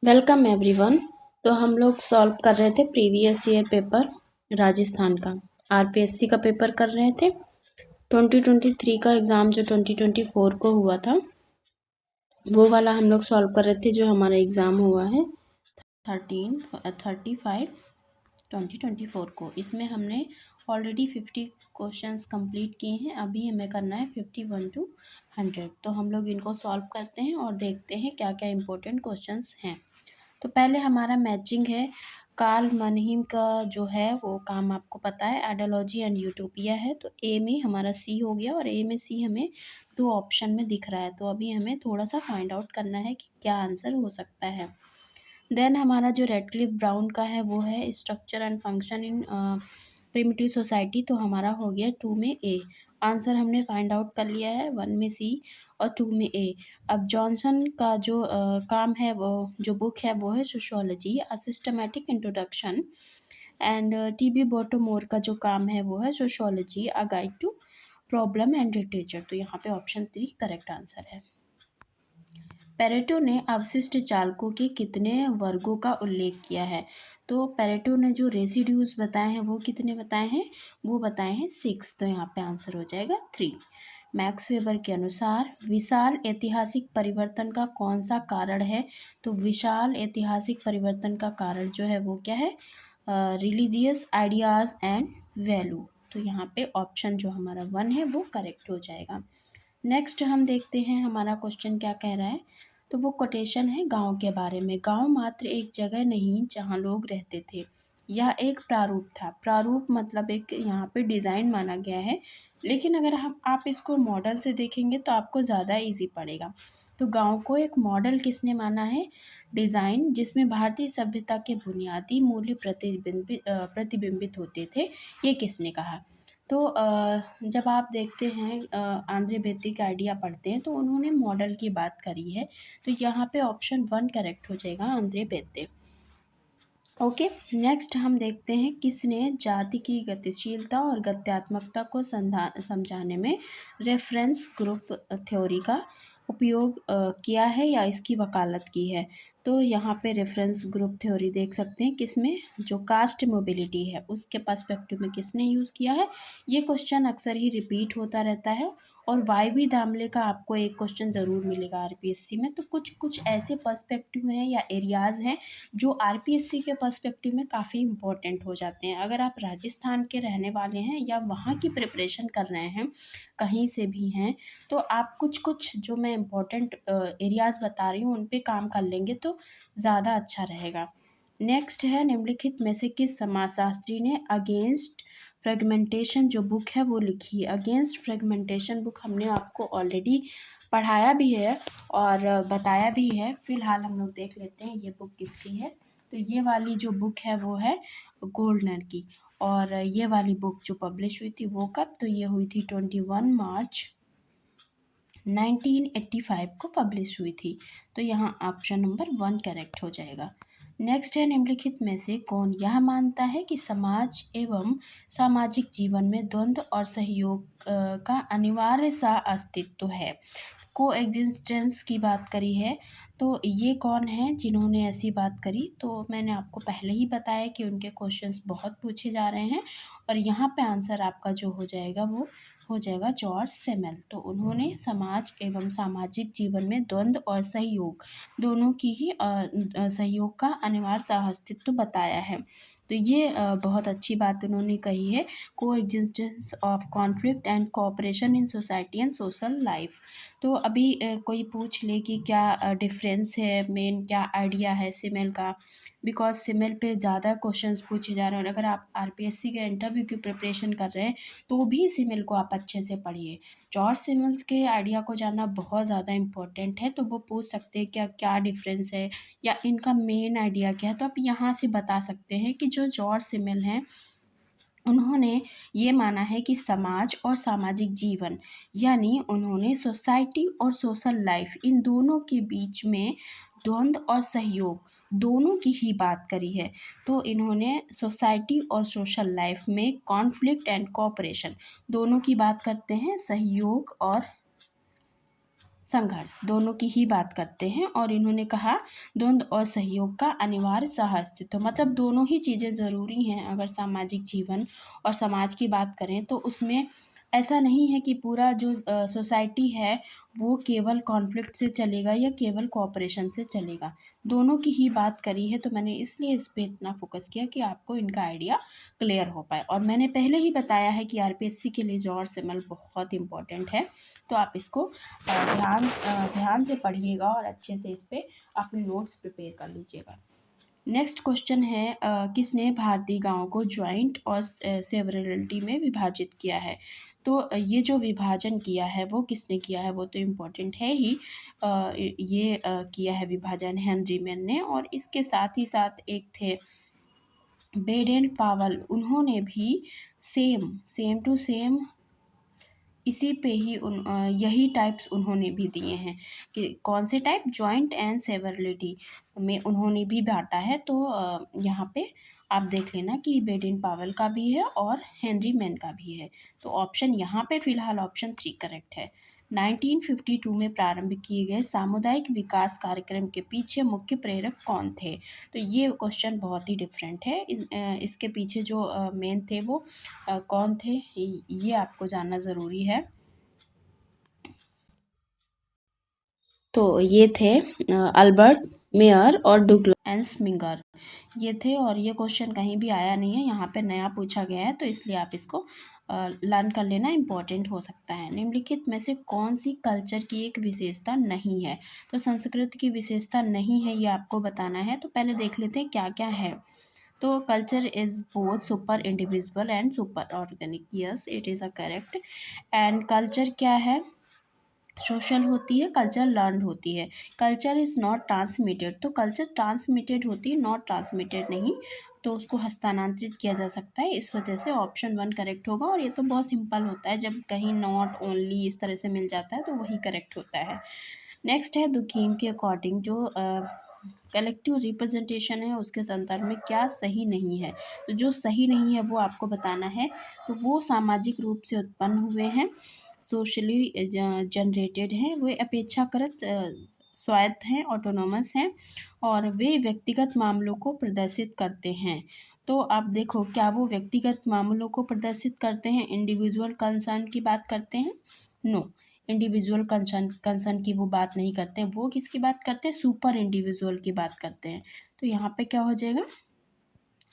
Welcome everyone. तो हम लोग सॉल्व कर रहे थे प्रीवियस ईयर पेपर राजस्थान का। आरपीएससी का पेपर कर रहे थे। 2023 का एग्ज़ाम जो 2024 को हुआ था वो वाला हम लोग सॉल्व कर रहे थे, जो हमारा एग्ज़ाम हुआ है 35 2024 को। इसमें हमने ऑलरेडी 50 क्वेश्चंस कंप्लीट किए हैं। अभी हमें करना है 51 to 100। तो हम लोग इनको सॉल्व करते हैं और देखते हैं क्या क्या इम्पोर्टेंट क्वेश्चंस हैं। तो पहले हमारा मैचिंग है। कार्ल मनहीम का जो है वो काम आपको पता है, आइडियोलॉजी एंड यूटोपिया है। तो ए में हमारा सी हो गया, और ए में सी हमें दो ऑप्शन में दिख रहा है। तो अभी हमें थोड़ा सा फाइंड आउट करना है कि क्या आंसर हो सकता है। देन हमारा जो रेडक्लिफ ब्राउन का है वो है structure and function in primitive society. तो हमारा हो गया 2 में ए। आंसर हमने फाइंड आउट कर लिया है, 1 में सी और 2 में ए। अब जॉनसन का जो काम है, वो जो बुक है वो है sociology a systematic introduction. And TB Bottomore का जो काम है वो है sociology a guide to problem and literature. तो यहाँ पे ऑप्शन 3 करेक्ट आंसर है। पेरेटो ने अवशिष्ट चालकों के कितने वर्गों का उल्लेख किया है? तो पेरेटो ने जो रेसिड्यूज बताए हैं वो कितने बताए हैं? वो बताए हैं 6। तो यहाँ पे आंसर हो जाएगा 3। मैक्स वेबर के अनुसार विशाल ऐतिहासिक परिवर्तन का कौन सा कारण है? तो विशाल ऐतिहासिक परिवर्तन का कारण जो है वो क्या है? Religious ideas and value. तो यहाँ पे ऑप्शन जो हमारा 1 है वो करेक्ट हो जाएगा। नेक्स्ट हम देखते हैं हमारा क्वेश्चन क्या कह रहा है। तो वो कोटेशन है गांव के बारे में। गांव मात्र एक जगह नहीं जहां लोग रहते थे, यह एक प्रारूप था। प्रारूप मतलब एक यहाँ पे डिज़ाइन माना गया है, लेकिन अगर हम आप इसको मॉडल से देखेंगे तो आपको ज़्यादा इजी पड़ेगा। तो गांव को एक मॉडल किसने माना है? डिज़ाइन जिसमें भारतीय सभ्यता के बुनियादी मूल्य प्रतिबिंबित होते थे, ये किसने कहा? तो जब आप देखते हैं आंद्रे बेत्ती का आइडिया पढ़ते हैं तो उन्होंने मॉडल की बात करी है। तो यहाँ पे ऑप्शन 1 करेक्ट हो जाएगा, आंद्रे बेत्ते। ओके, नेक्स्ट हम देखते हैं किसने जाति की गतिशीलता और गत्यात्मकता को समझाने में रेफरेंस ग्रुप थ्योरी का उपयोग किया है या इसकी वकालत की है। तो यहाँ पे रेफरेंस ग्रुप थ्योरी देख सकते हैं किसमें, जो कास्ट मोबिलिटी है उसके पर्सपेक्टिव में किसने यूज़ किया है। ये क्वेश्चन अक्सर ही रिपीट होता रहता है, और वाई बी दामले का आपको एक क्वेश्चन ज़रूर मिलेगा आरपीएससी में। तो कुछ कुछ ऐसे पर्सपेक्टिव हैं या एरियाज़ हैं जो आरपीएससी के पर्सपेक्टिव में काफ़ी इंपॉर्टेंट हो जाते हैं। अगर आप राजस्थान के रहने वाले हैं या वहाँ की प्रिपरेशन कर रहे हैं, कहीं से भी हैं, तो आप कुछ कुछ जो मैं इंपॉर्टेंट एरियाज़ बता रही हूँ उन पे काम कर लेंगे तो ज़्यादा अच्छा रहेगा। नेक्स्ट है, निम्नलिखित में से किस समाजशास्त्री ने अगेंस्ट फ्रेगमेंटेशन जो बुक है वो लिखी है? अगेंस्ट फ्रेगमेंटेशन बुक हमने आपको ऑलरेडी पढ़ाया भी है और बताया भी है। फिलहाल हम लोग देख लेते हैं ये बुक किसकी है। तो ये वाली जो बुक है वो है गोल्डनर की, और ये वाली बुक जो पब्लिश हुई थी वो कब? तो ये हुई थी 21 मार्च 1985 को पब्लिश हुई थी। तो यहाँ ऑप्शन नंबर 1 करेक्ट हो जाएगा। नेक्स्ट है, निम्नलिखित में से कौन यह मानता है कि समाज एवं सामाजिक जीवन में द्वंद्व और सहयोग का अनिवार्य सा अस्तित्व है? को एग्जिस्टेंस की बात करी है। तो ये कौन है जिन्होंने ऐसी बात करी? तो मैंने आपको पहले ही बताया कि उनके क्वेश्चंस बहुत पूछे जा रहे हैं, और यहाँ पे आंसर आपका जो हो जाएगा वो हो जाएगा जॉर्ज सेमेल। तो उन्होंने समाज एवं सामाजिक जीवन में द्वंद्व और सहयोग दोनों की ही सहयोग का अनिवार्य सह अस्तित्व बताया है। तो ये बहुत अच्छी बात उन्होंने कही है, को existence of conflict and cooperation in society and social life. तो अभी कोई पूछ ले कि क्या डिफरेंस है, मेन क्या आइडिया है सिमेल का, बिकॉज सिमेल पे ज़्यादा क्वेश्चंस पूछे जा रहे हैं। और अगर आप आरपीएससी के इंटरव्यू की प्रिपरेशन कर रहे हैं तो भी सिमेल को आप अच्छे से पढ़िए। जॉर्ज सिमेल्स के आइडिया को जानना बहुत ज़्यादा इंपॉर्टेंट है। तो वो पूछ सकते हैं क्या क्या डिफरेंस है या इनका मेन आइडिया क्या है। तो आप यहाँ से बता सकते हैं कि जो जॉर्ज सिमेल हैं उन्होंने ये माना है कि समाज और सामाजिक जीवन, यानी उन्होंने सोसाइटी और सोशल लाइफ, इन दोनों के बीच में द्वंद्व और सहयोग दोनों की ही बात करी है। तो इन्होंने सोसाइटी और सोशल लाइफ में कॉन्फ्लिक्ट एंड कोऑपरेशन दोनों की बात करते हैं, सहयोग और संघर्ष दोनों की ही बात करते हैं। और इन्होंने कहा द्वंद्व और सहयोग का अनिवार्य सहअस्तित्व, मतलब दोनों ही चीज़ें ज़रूरी हैं। अगर सामाजिक जीवन और समाज की बात करें तो उसमें ऐसा नहीं है कि पूरा जो सोसाइटी है वो केवल कॉन्फ्लिक्ट से चलेगा या केवल कोऑपरेशन से चलेगा। दोनों की ही बात करी है, तो मैंने इसलिए इस पे इतना फोकस किया कि आपको इनका आइडिया क्लियर हो पाए। और मैंने पहले ही बताया है कि आरपीएससी के लिए जॉर्ज सिमल बहुत इंपॉर्टेंट है, तो आप इसको ध्यान से पढ़िएगा और अच्छे से इस पर अपने नोट्स प्रिपेयर कर लीजिएगा। नेक्स्ट क्वेश्चन है किसने भारतीय गांवों को ज्वाइंट और सेवरलिटी में विभाजित किया है। तो ये जो विभाजन किया है वो किसने किया है, वो तो इम्पोर्टेंट है ही। ये किया है विभाजन हेनरी मैन ने। और इसके साथ ही साथ एक थे बेडेन पावल, उन्होंने भी सेम टू सेम इसी पे ही यही टाइप्स उन्होंने भी दिए हैं कि कौन से टाइप, जॉइंट एंड सेवरलिटी में उन्होंने भी बांटा है। तो यहाँ पे आप देख लेना कि बेडेन पावल का भी है और हेनरी मैन का भी है। तो ऑप्शन यहाँ पे फिलहाल ऑप्शन 3 करेक्ट है। 1952 में प्रारंभ किए गए सामुदायिक विकास कार्यक्रम के पीछे मुख्य प्रेरक कौन थे। तो ये क्वेश्चन बहुत ही डिफरेंट है। इसके पीछे जो मेन थे वो कौन थे, ये आपको जानना ज़रूरी है। तो ये थे अल्बर्ट मेयर और डुगलास एंसमिंगर, ये थे। और ये क्वेश्चन कहीं भी आया नहीं है, यहाँ पे नया पूछा गया है, तो इसलिए आप इसको लर्न कर लेना, इम्पोर्टेंट हो सकता है। निम्नलिखित में से कौन सी कल्चर की एक विशेषता नहीं है। तो संस्कृत की विशेषता नहीं है, ये आपको बताना है। तो पहले देख लेते हैं क्या क्या है। तो culture is both super individual and super organic, yes it is a correct. And culture क्या है, सोशल होती है, कल्चर लर्न होती है। कल्चर इज़ नॉट ट्रांसमिटेड, तो कल्चर ट्रांसमिटेड होती है, नॉट ट्रांसमिटेड नहीं। तो उसको हस्तांतरित किया जा सकता है, इस वजह से ऑप्शन 1 करेक्ट होगा। और ये तो बहुत सिंपल होता है, जब कहीं नॉट ओनली इस तरह से मिल जाता है तो वही करेक्ट होता है। नेक्स्ट है दुकीम के अकॉर्डिंग जो कलेक्टिव रिप्रेजेंटेशन है उसके संदर्भ में क्या सही नहीं है। तो जो सही नहीं है वो आपको बताना है। तो वो सामाजिक रूप से उत्पन्न हुए हैं, सोशली जनरेटेड हैं, वे अपेक्षाकृत स्वायत्त हैं, ऑटोनोमस हैं, और वे व्यक्तिगत मामलों को प्रदर्शित करते हैं। तो आप देखो क्या वो व्यक्तिगत मामलों को प्रदर्शित करते हैं, इंडिविजुअल कंसर्न की बात करते हैं, नो इंडिविजुअल कंसर्न की वो बात नहीं करते हैं। वो किसकी बात करते हैं, सुपर इंडिविजुअल की बात करते हैं। तो यहाँ पे क्या हो जाएगा,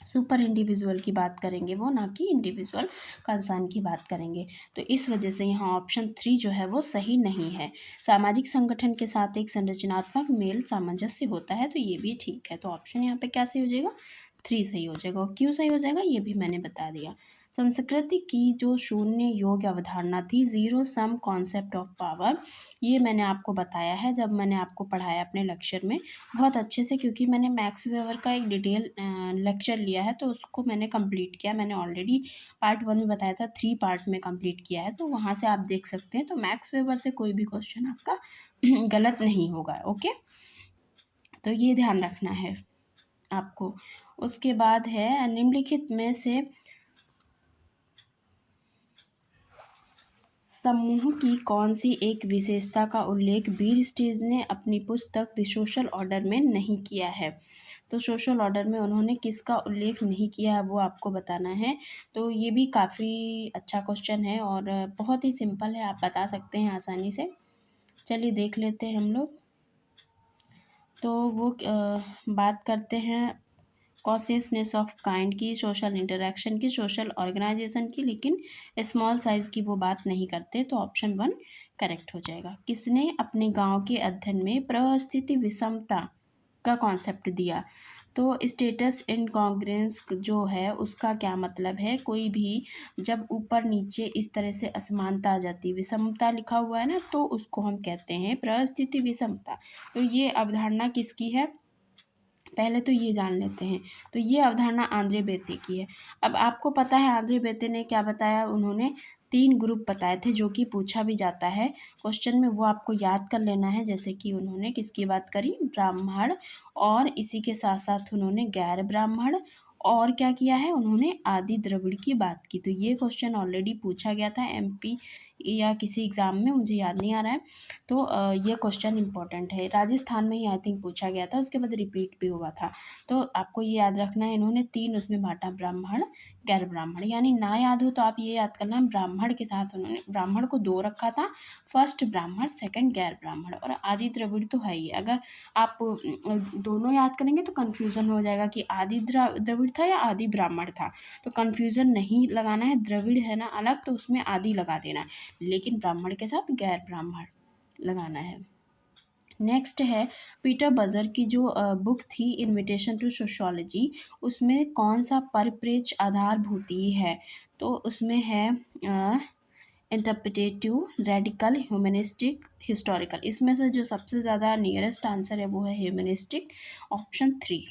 सुपर इंडिविजुअल की बात करेंगे वो, ना कि इंडिविजुअल कंसर्न की बात करेंगे। तो इस वजह से यहाँ ऑप्शन 3 जो है वो सही नहीं है। सामाजिक संगठन के साथ एक संरचनात्मक मेल सामंजस्य होता है, तो ये भी ठीक है। तो ऑप्शन यहाँ पे क्या सही हो जाएगा, 3 सही हो जाएगा। और क्यों सही हो जाएगा ये भी मैंने बता दिया। संस्कृति की जो शून्य योग अवधारणा थी, zero sum concept of power, ये मैंने आपको बताया है जब मैंने आपको पढ़ाया अपने लेक्चर में बहुत अच्छे से, क्योंकि मैंने मैक्स वेवर का एक डिटेल लेक्चर लिया है, तो उसको मैंने कंप्लीट किया। मैंने ऑलरेडी पार्ट 1 में बताया था, 3 पार्ट में कंप्लीट किया है, तो वहाँ से आप देख सकते हैं। तो मैक्स वेवर से कोई भी क्वेश्चन आपका गलत नहीं होगा, ओके। तो ये ध्यान रखना है आपको। उसके बाद है निम्नलिखित में से समूह की कौन सी एक विशेषता का उल्लेख बीर स्टेज ने अपनी पुस्तक द सोशल ऑर्डर में नहीं किया है। तो सोशल ऑर्डर में उन्होंने किसका उल्लेख नहीं किया है वो आपको बताना है। तो ये भी काफ़ी अच्छा क्वेश्चन है और बहुत ही सिंपल है, आप बता सकते हैं आसानी से। चलिए देख लेते हैं हम लोग। तो वो बात करते हैं कॉन्शियसनेस ऑफ काइंड की, सोशल इंटरेक्शन की, सोशल ऑर्गेनाइजेशन की, लेकिन स्मॉल साइज़ की वो बात नहीं करते। तो ऑप्शन 1 करेक्ट हो जाएगा। किसने अपने गांव के अध्ययन में प्रस्थिति विषमता का कॉन्सेप्ट दिया। तो स्टेटस इनकॉन्ग्रेंस जो है उसका क्या मतलब है, कोई भी जब ऊपर नीचे इस तरह से असमानता आ जाती, विषमता लिखा हुआ है ना, तो उसको हम कहते हैं प्रस्थिति विषमता। तो ये अवधारणा किसकी है, पहले तो ये जान लेते हैं। तो ये अवधारणा आंद्रे बेते की है। अब आपको पता है आंद्रे बेते ने क्या बताया, उन्होंने 3 ग्रुप बताए थे जो कि पूछा भी जाता है क्वेश्चन में, वो आपको याद कर लेना है। जैसे कि उन्होंने किसकी बात करी, ब्राह्मण, और इसी के साथ साथ उन्होंने गैर ब्राह्मण, और क्या किया है उन्होंने आदि द्रविड़ की बात की। तो ये क्वेश्चन ऑलरेडी पूछा गया था, एमपी या किसी एग्ज़ाम में, मुझे याद नहीं आ रहा है। तो ये क्वेश्चन इंपॉर्टेंट है, राजस्थान में ही आई थिंक पूछा गया था, उसके बाद रिपीट भी हुआ था। तो आपको ये याद रखना है, इन्होंने 3 उसमें बाँटा, ब्राह्मण, गैर ब्राह्मण, यानी ना याद हो तो आप ये याद करना, ब्राह्मण के साथ उन्होंने ब्राह्मण को 2 रखा था, फर्स्ट ब्राह्मण, सेकंड गैर ब्राह्मण, और आदि द्रविड़ तो है ही। अगर आप दोनों याद करेंगे तो कन्फ्यूज़न हो जाएगा कि आदि द्रविड़ था या आदि ब्राह्मण था, तो कन्फ्यूज़न नहीं लगाना है। द्रविड़ है ना अलग, तो उसमें आदि लगा देना है, लेकिन ब्राह्मण के साथ गैर ब्राह्मण लगाना है। नेक्स्ट है पीटर बजर की जो बुक थी इनविटेशन टू सोशियोलॉजी, उसमें कौन सा परिप्रेक्ष्य आधारभूति है? तो उसमें है इंटरप्रिटेटिव, रेडिकल, ह्यूमनिस्टिक, हिस्टोरिकल। इसमें से जो सबसे ज़्यादा नियरेस्ट आंसर है वो है ह्यूमनिस्टिक, ऑप्शन 3।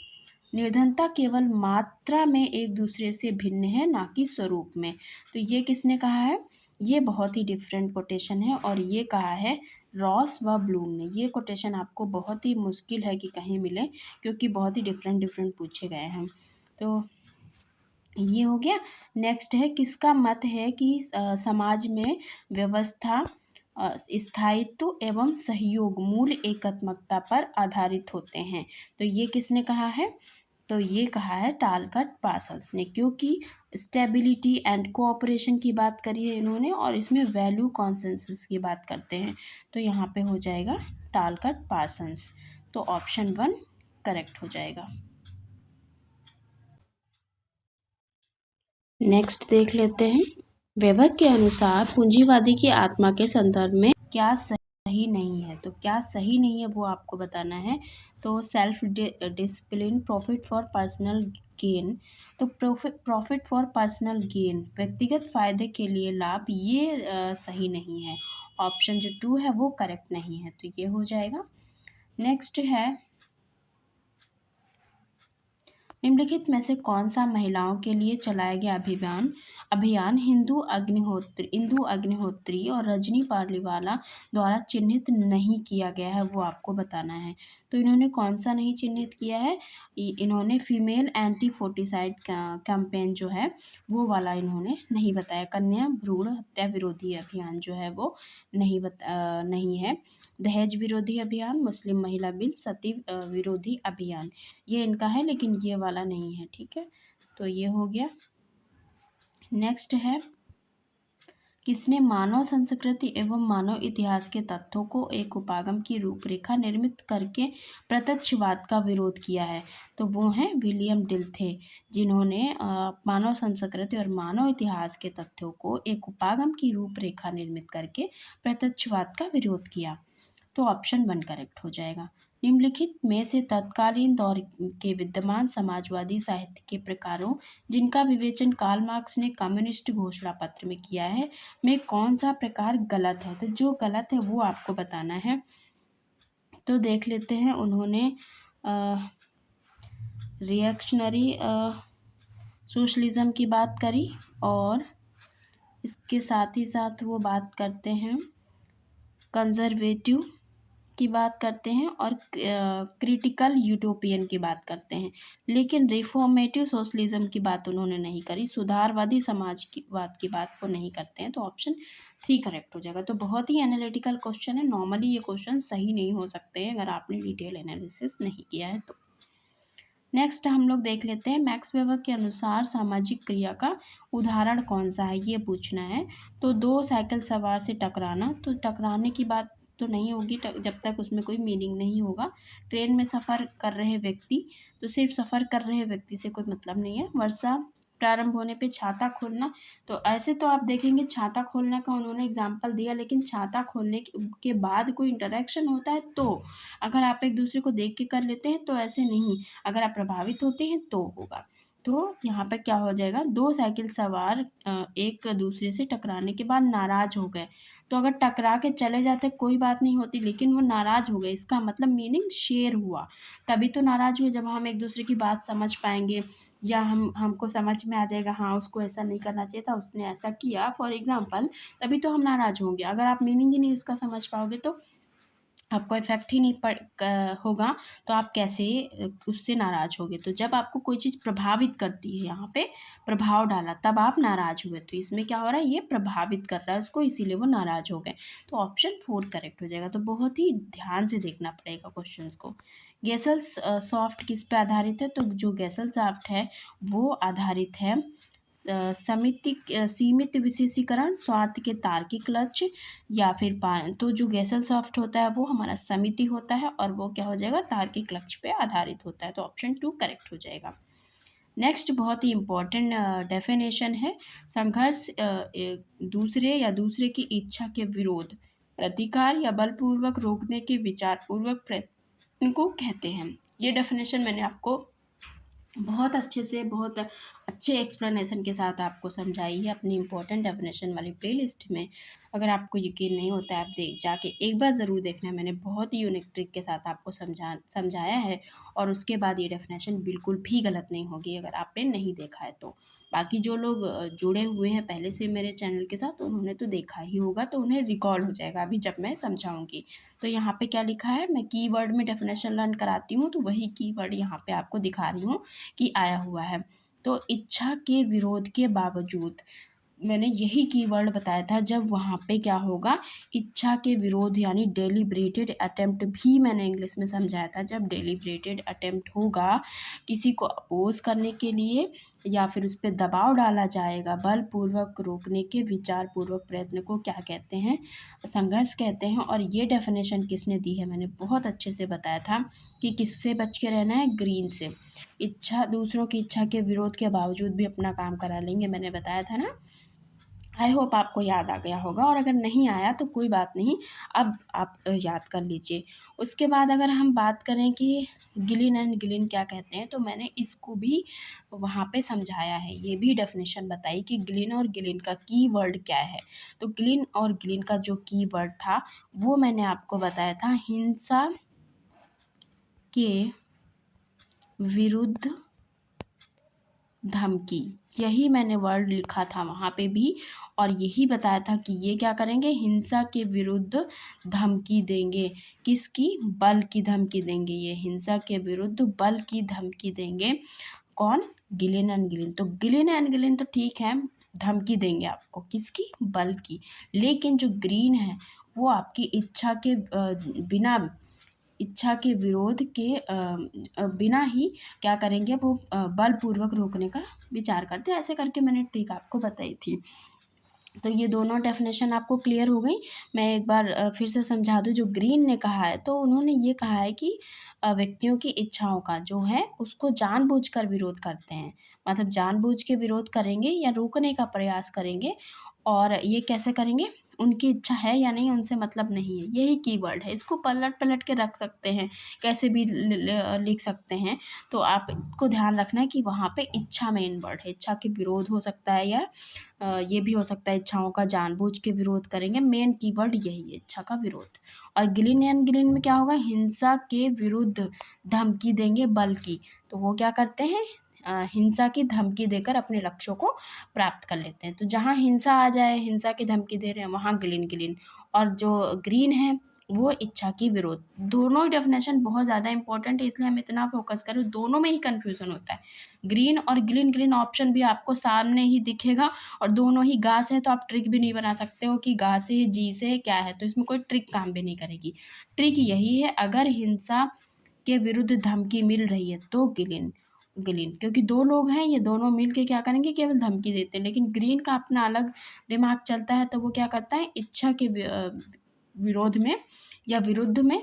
निर्धनता केवल मात्रा में एक दूसरे से भिन्न है, ना कि स्वरूप में। तो ये किसने कहा है? ये बहुत ही डिफरेंट कोटेशन है, और ये कहा है रॉस व ब्लूम ने। ये कोटेशन आपको बहुत ही मुश्किल है कि कहीं मिले, क्योंकि बहुत ही डिफरेंट डिफरेंट पूछे गए हैं। तो ये हो गया। नेक्स्ट है किसका मत है कि समाज में व्यवस्था स्थायित्व एवं सहयोग मूल एकात्मकता पर आधारित होते हैं। तो ये किसने कहा है? तो ये कहा है टालकट पासस ने, क्योंकि स्टेबिलिटी एंड कोऑपरेशन की बात करी है इन्होंने, और इसमें वैल्यू कॉन्सेंसस की बात करते हैं। तो यहाँ पे हो जाएगा टालकट पार्सन्स। तो ऑप्शन 1 करेक्ट हो जाएगा। नेक्स्ट देख लेते हैं। वेबर के अनुसार पूंजीवादी की आत्मा के संदर्भ में क्या सही नहीं है? तो क्या सही नहीं है वो आपको बताना है। तो self discipline, profit for personal gain. तो प्रॉफिट फॉर पर्सनल गेन, व्यक्तिगत फायदे के लिए लाभ, ये सही नहीं है। ऑप्शन जो 2 है वो करेक्ट नहीं है, तो ये हो जाएगा। नेक्स्ट है निम्नलिखित में से कौन सा महिलाओं के लिए चलाया गया अभियान इंदु अग्निहोत्री और रजनी पारलीवाला द्वारा चिन्हित नहीं किया गया है, वो आपको बताना है। तो इन्होंने कौन सा नहीं चिन्हित किया है? इन्होंने फीमेल एंटी फोर्टिसाइड कैंपेन जो है वो वाला इन्होंने नहीं बताया। कन्या भ्रूण हत्या विरोधी अभियान जो है वो नहीं है। दहेज विरोधी अभियान, मुस्लिम महिला बिल, सती विरोधी अभियान, ये इनका है, लेकिन ये वाला नहीं है। ठीक है, तो ये हो गया। नेक्स्ट है किसने मानव संस्कृति एवं मानव इतिहास के तथ्यों को एक उपागम की रूपरेखा निर्मित करके प्रत्यक्षवाद का विरोध किया है? तो वो हैं विलियम डिल्थे, जिन्होंने मानव संस्कृति और मानव इतिहास के तथ्यों को एक उपागम की रूपरेखा निर्मित करके प्रत्यक्षवाद का विरोध किया। तो ऑप्शन 1 करेक्ट हो जाएगा। निम्नलिखित में से तत्कालीन दौर के विद्यमान समाजवादी साहित्य के प्रकारों जिनका विवेचन कार्ल मार्क्स ने कम्युनिस्ट घोषणा पत्र में किया है, में कौन सा प्रकार गलत है? तो जो गलत है वो आपको बताना है। तो देख लेते हैं। उन्होंने रिएक्शनरी सोशलिज्म की बात करी, और इसके साथ ही साथ वो बात करते हैं कंजर्वेटिव की बात करते हैं, और क्रिटिकल यूटोपियन की बात करते हैं, लेकिन रिफॉर्मेटिव सोशलिज्म की बात उन्होंने नहीं करी, सुधारवादी समाजवाद की बात वो नहीं करते हैं। तो ऑप्शन 3 करेक्ट हो जाएगा। तो बहुत ही एनालिटिकल क्वेश्चन है, नॉर्मली ये क्वेश्चन सही नहीं हो सकते हैं अगर आपने डिटेल एनालिसिस नहीं किया है तो। नेक्स्ट हम लोग देख लेते हैं मैक्स वेबर के अनुसार सामाजिक क्रिया का उदाहरण कौन सा है, ये पूछना है। तो 2 साइकिल सवार से टकराना, तो टकराने की बात तो नहीं होगी जब तक उसमें कोई मीनिंग नहीं होगा। ट्रेन में सफ़र कर रहे व्यक्ति, तो सिर्फ सफ़र कर रहे व्यक्ति से कोई मतलब नहीं है। वर्षा प्रारंभ होने पे छाता खोलना, तो ऐसे तो आप देखेंगे छाता खोलने का उन्होंने एग्जाम्पल दिया, लेकिन छाता खोलने के बाद कोई इंटरेक्शन होता है तो, अगर आप एक दूसरे को देख के कर लेते हैं तो ऐसे नहीं, अगर आप प्रभावित होते हैं तो होगा। तो यहाँ पर क्या हो जाएगा, 2 साइकिल सवार एक दूसरे से टकराने के बाद नाराज हो गए। तो अगर टकरा के चले जाते कोई बात नहीं होती, लेकिन वो नाराज हो गए, इसका मतलब मीनिंग शेयर हुआ। तभी तो नाराज हुए जब हम एक दूसरे की बात समझ पाएंगे, या हमको समझ में आ जाएगा हाँ उसको ऐसा नहीं करना चाहिए था, उसने ऐसा किया फॉर एग्जाम्पल, तभी तो हम नाराज होंगे। अगर आप मीनिंग ही नहीं उसका समझ पाओगे तो आपको इफ़ेक्ट ही नहीं होगा तो आप कैसे उससे नाराज़ होगे। तो जब आपको कोई चीज़ प्रभावित करती है, यहाँ पे प्रभाव डाला तब आप नाराज़ हुए, तो इसमें क्या हो रहा है, ये प्रभावित कर रहा है उसको, इसीलिए वो नाराज़ हो गए। तो ऑप्शन 4 करेक्ट हो जाएगा। तो बहुत ही ध्यान से देखना पड़ेगा क्वेश्चंस को। गेसल्स सॉफ्ट किस पे आधारित है, तो जो गेसल सॉफ्ट है वो आधारित है सीमित विशेषीकरण, स्वार्थ के तार्किक लक्ष्य, या फिर तो जो गेसल सॉफ्ट होता है वो हमारा समिति होता है और वो क्या हो जाएगा, तार्किक लक्ष्य पे आधारित होता है। तो ऑप्शन 2 करेक्ट हो जाएगा। नेक्स्ट बहुत ही इम्पोर्टेंट डेफिनेशन है, संघर्ष दूसरे या दूसरे की इच्छा के विरोध, प्रतिकार या बलपूर्वक रोकने के विचारपूर्वक प्रयत्न को कहते हैं। ये डेफिनेशन मैंने आपको बहुत अच्छे से, बहुत अच्छे एक्सप्लेनेशन के साथ आपको समझाई है अपनी इम्पोर्टेंट डेफिनेशन वाली प्लेलिस्ट में। अगर आपको यकीन नहीं होता है, आप जाके एक बार ज़रूर देखना। मैंने बहुत ही यूनिक ट्रिक के साथ आपको समझाया है और उसके बाद ये डेफिनेशन बिल्कुल भी गलत नहीं होगी अगर आपने नहीं देखा है तो। बाकी जो लोग जुड़े हुए हैं पहले से मेरे चैनल के साथ, उन्होंने तो देखा ही होगा, तो उन्हें रिकॉल हो जाएगा अभी जब मैं समझाऊंगी। तो यहाँ पे क्या लिखा है, मैं कीवर्ड में डेफिनेशन लर्न कराती हूँ, तो वही कीवर्ड यहाँ पे आपको दिखा रही हूँ कि आया हुआ है। तो इच्छा के विरोध के बावजूद, मैंने यही कीवर्ड बताया था, जब वहाँ पे क्या होगा, इच्छा के विरोध यानी डेलिब्रेटेड अटेम्प्ट भी मैंने इंग्लिश में समझाया था। जब डेलिब्रेटेड अटेम्प्ट होगा किसी को अपोज करने के लिए या फिर उस पर दबाव डाला जाएगा, बलपूर्वक रोकने के विचारपूर्वक प्रयत्न को क्या कहते हैं, संघर्ष कहते हैं। और ये डेफिनेशन किसने दी है, मैंने बहुत अच्छे से बताया था कि किससे बच के रहना है, ग्रीन से। इच्छा, दूसरों की इच्छा के विरोध के बावजूद भी अपना काम करा लेंगे, मैंने बताया था ना। आई होप आपको याद आ गया होगा, और अगर नहीं आया तो कोई बात नहीं, अब आप याद कर लीजिए। उसके बाद अगर हम बात करें कि गिलिन एंड गिलिन क्या कहते हैं, तो मैंने इसको भी वहाँ पे समझाया है, ये भी डेफिनेशन बताई कि गिलिन और गिलिन का की वर्ड क्या है। तो गिलिन और गिलिन का जो की वर्ड था वो मैंने आपको बताया था, हिंसा के विरुद्ध धमकी, यही मैंने वर्ड लिखा था वहाँ पे भी, और यही बताया था कि ये क्या करेंगे, हिंसा के विरुद्ध धमकी देंगे। किसकी, बल की धमकी देंगे। ये हिंसा के विरुद्ध बल की धमकी देंगे। कौन, गिलिन एंड गिलिन। तो गिलिन एंड गिलिन तो ठीक है, धमकी देंगे आपको, किसकी, बल की। लेकिन जो ग्रीन है वो आपकी इच्छा के बिना, इच्छा के विरोध के बिना ही क्या करेंगे, वो बलपूर्वक रोकने का विचार करते हैं। ऐसे करके मैंने ट्रिक आपको बताई थी। तो ये दोनों डेफिनेशन आपको क्लियर हो गई। मैं एक बार फिर से समझा दूँ, जो ग्रीन ने कहा है, तो उन्होंने ये कहा है कि व्यक्तियों की इच्छाओं का जो है उसको जानबूझकर विरोध करते हैं, मतलब जानबूझ के विरोध करेंगे या रोकने का प्रयास करेंगे। और ये कैसे करेंगे, उनकी इच्छा है या नहीं उनसे मतलब नहीं है, यही कीवर्ड है। इसको पलट पलट के रख सकते हैं, कैसे भी लिख सकते हैं। तो आपको ध्यान रखना है कि वहाँ पे इच्छा मेन वर्ड है, इच्छा के विरोध हो सकता है, या ये भी हो सकता है इच्छाओं का जानबूझ के विरोध करेंगे। मेन कीवर्ड यही है, इच्छा का विरोध। और गिलिन एंड गिलिन में क्या होगा, हिंसा के विरुद्ध धमकी देंगे बल की। तो वो क्या करते हैं, हिंसा की धमकी देकर अपने लक्ष्यों को प्राप्त कर लेते हैं। तो जहाँ हिंसा आ जाए, हिंसा की धमकी दे रहे हैं, वहाँ गिलिन गिलिन। और जो ग्रीन है वो इच्छा की विरोध। दोनों ही डेफिनेशन बहुत ज़्यादा इंपॉर्टेंट है, इसलिए हम इतना फोकस करें, दोनों में ही कन्फ्यूज़न होता है। ग्रीन और गिलिन गिलिन ऑप्शन भी आपको सामने ही दिखेगा, और दोनों ही गा से, तो आप ट्रिक भी नहीं बना सकते हो कि गा से जी से क्या है, तो इसमें कोई ट्रिक काम भी नहीं करेगी। ट्रिक यही है, अगर हिंसा के विरुद्ध धमकी मिल रही है तो गिलिन गिलिन, क्योंकि दो लोग हैं, ये दोनों मिल के क्या करेंगे, केवल धमकी देते हैं। लेकिन ग्रीन का अपना अलग दिमाग चलता है, तो वो क्या करता है, इच्छा के विरोध में या विरुद्ध में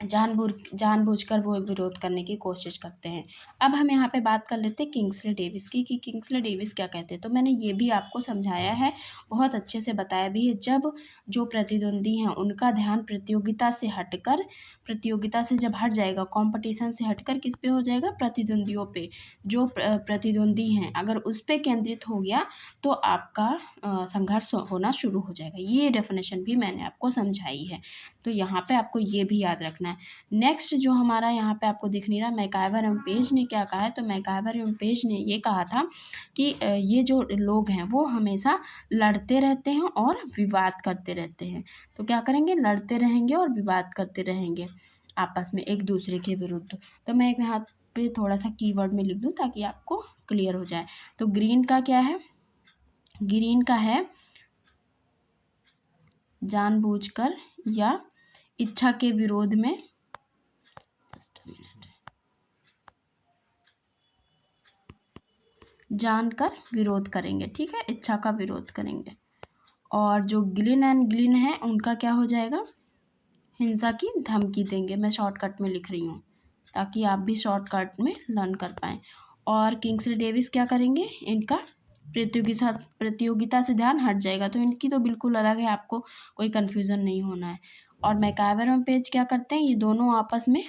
जानबूझकर वो विरोध करने की कोशिश करते हैं। अब हम यहाँ पे बात कर लेते हैं किंग्सले डेविस की, कि किंग्सले डेविस क्या कहते हैं। तो मैंने ये भी आपको समझाया है, बहुत अच्छे से बताया भी है। जब जो प्रतिद्वंदी हैं उनका ध्यान प्रतियोगिता से हटकर, प्रतियोगिता से जब हट जाएगा, कंपटीशन से हटकर किस पे हो जाएगा, प्रतिद्वंदियों पे, जो प्रतिद्वंदी हैं अगर उस पे केंद्रित हो गया तो आपका संघर्ष होना शुरू हो जाएगा। ये डेफिनेशन भी मैंने आपको समझाई है। तो यहाँ पे आपको ये भी याद रखना है। नेक्स्ट जो हमारा यहाँ पे आपको दिख नहीं रहा, मैकाइवर एवं पेज ने क्या कहा है, तो मैकाइवर एवं पेज ने ये कहा था कि ये जो लोग हैं वो हमेशा लड़ते रहते हैं और विवाद करते रहते हैं। तो क्या करेंगे, लड़ते रहेंगे और विवाद करते रहेंगे आपस में एक दूसरे के विरुद्ध। तो मैं यहाँ पे थोड़ा सा कीवर्ड में लिख दूँ ताकि आपको क्लियर हो जाए। तो ग्रीन का क्या है, ग्रीन का है जानबूझकर या इच्छा के विरोध में, जानकर विरोध करेंगे, ठीक है, इच्छा का विरोध करेंगे। और जो ग्लिन एंड ग्लिन है उनका क्या हो जाएगा, हिंसा की धमकी देंगे। मैं शॉर्टकट में लिख रही हूँ ताकि आप भी शॉर्टकट में लर्न कर पाएँ। और किंग्सले डेविस क्या करेंगे, इनका प्रतियोगिता से ध्यान हट जाएगा। तो इनकी तो बिल्कुल अलग है, आपको कोई कन्फ्यूज़न नहीं होना है। और मैकाइवर और पेज क्या करते हैं, ये दोनों आपस में